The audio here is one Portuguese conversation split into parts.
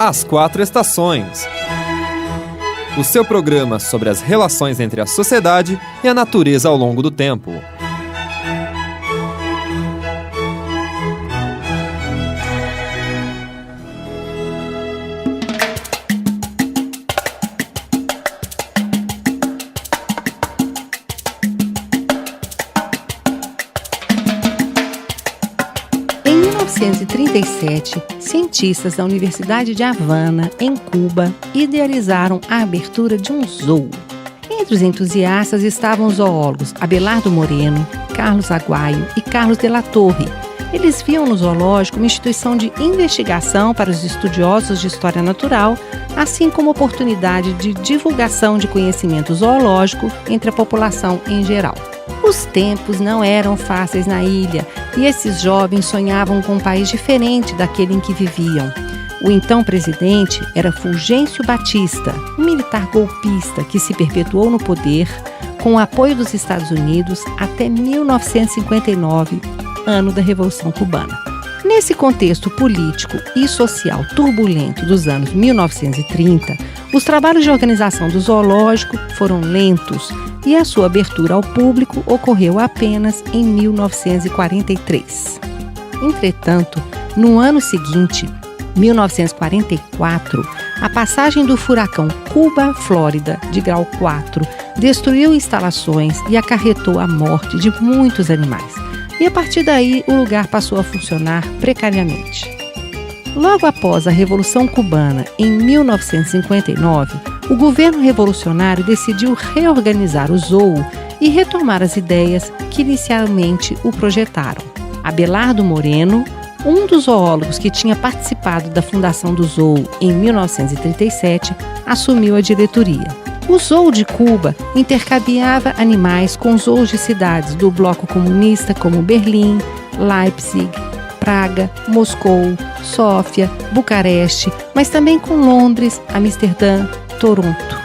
As Quatro Estações. O seu programa sobre as relações entre a sociedade e a natureza ao longo do tempo. Em 1937, cientistas da Universidade de Havana, em Cuba, idealizaram a abertura de um zoo. Entre os entusiastas estavam os zoólogos Abelardo Moreno, Carlos Aguayo e Carlos de la Torre. Eles viam no zoológico uma instituição de investigação para os estudiosos de história natural, assim como oportunidade de divulgação de conhecimento zoológico entre a população em geral. Os tempos não eram fáceis na ilha e esses jovens sonhavam com um país diferente daquele em que viviam. O então presidente era Fulgêncio Batista, um militar golpista que se perpetuou no poder com o apoio dos Estados Unidos até 1959, ano da Revolução Cubana. Nesse contexto político e social turbulento dos anos 1930, os trabalhos de organização do zoológico foram lentos e a sua abertura ao público ocorreu apenas em 1943. Entretanto, no ano seguinte, 1944, a passagem do furacão Cuba-Flórida de grau 4 destruiu instalações e acarretou a morte de muitos animais. E a partir daí, o lugar passou a funcionar precariamente. Logo após a Revolução Cubana, em 1959, o governo revolucionário decidiu reorganizar o zoo e retomar as ideias que inicialmente o projetaram. Abelardo Moreno, um dos zoólogos que tinha participado da fundação do zoo em 1937, assumiu a diretoria. O Zoo de Cuba intercambiava animais com zoos de cidades do bloco comunista como Berlim, Leipzig, Praga, Moscou, Sófia, Bucareste, mas também com Londres, Amsterdã, Toronto.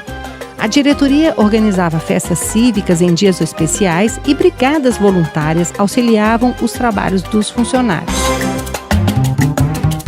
A diretoria organizava festas cívicas em dias especiais e brigadas voluntárias auxiliavam os trabalhos dos funcionários.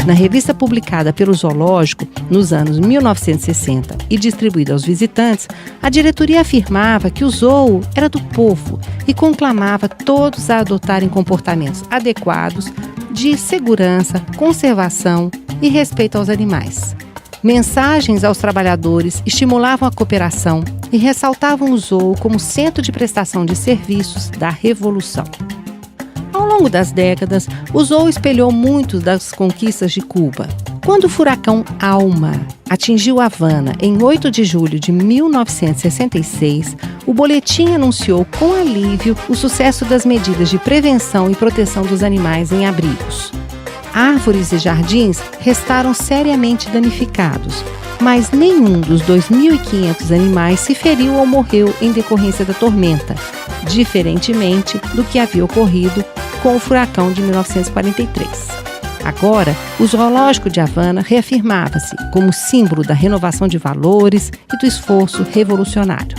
Na revista publicada pelo Zoológico nos anos 1960 e distribuída aos visitantes, a diretoria afirmava que o zoo era do povo e conclamava todos a adotarem comportamentos adequados de segurança, conservação e respeito aos animais. Mensagens aos trabalhadores estimulavam a cooperação e ressaltavam o zoo como centro de prestação de serviços da Revolução. Ao longo das décadas, o zoo espelhou muitas das conquistas de Cuba. Quando o furacão Alma atingiu Havana em 8 de julho de 1966, o boletim anunciou com alívio o sucesso das medidas de prevenção e proteção dos animais em abrigos. Árvores e jardins restaram seriamente danificados, mas nenhum dos 2.500 animais se feriu ou morreu em decorrência da tormenta, diferentemente do que havia ocorrido com o furacão de 1943. Agora, o Zoológico de Havana reafirmava-se como símbolo da renovação de valores e do esforço revolucionário.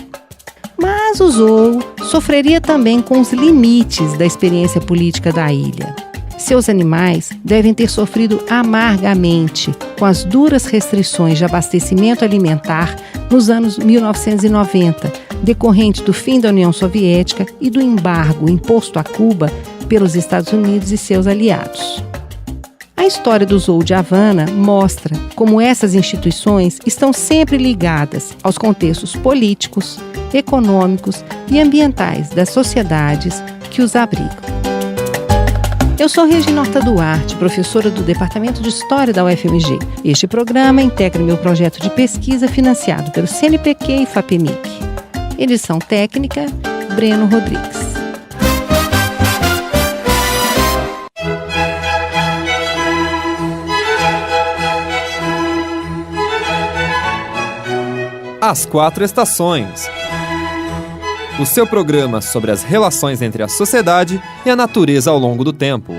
Mas o zoo sofreria também com os limites da experiência política da ilha. Seus animais devem ter sofrido amargamente com as duras restrições de abastecimento alimentar nos anos 1990, decorrente do fim da União Soviética e do embargo imposto a Cuba pelos Estados Unidos e seus aliados. A história do Zoo de Havana mostra como essas instituições estão sempre ligadas aos contextos políticos, econômicos e ambientais das sociedades que os abrigam. Eu sou Regina Horta Duarte, professora do Departamento de História da UFMG. Este programa integra meu projeto de pesquisa financiado pelo CNPq e FAPEMIC. Edição técnica, Breno Rodrigues. As Quatro Estações. O seu programa sobre as relações entre a sociedade e a natureza ao longo do tempo.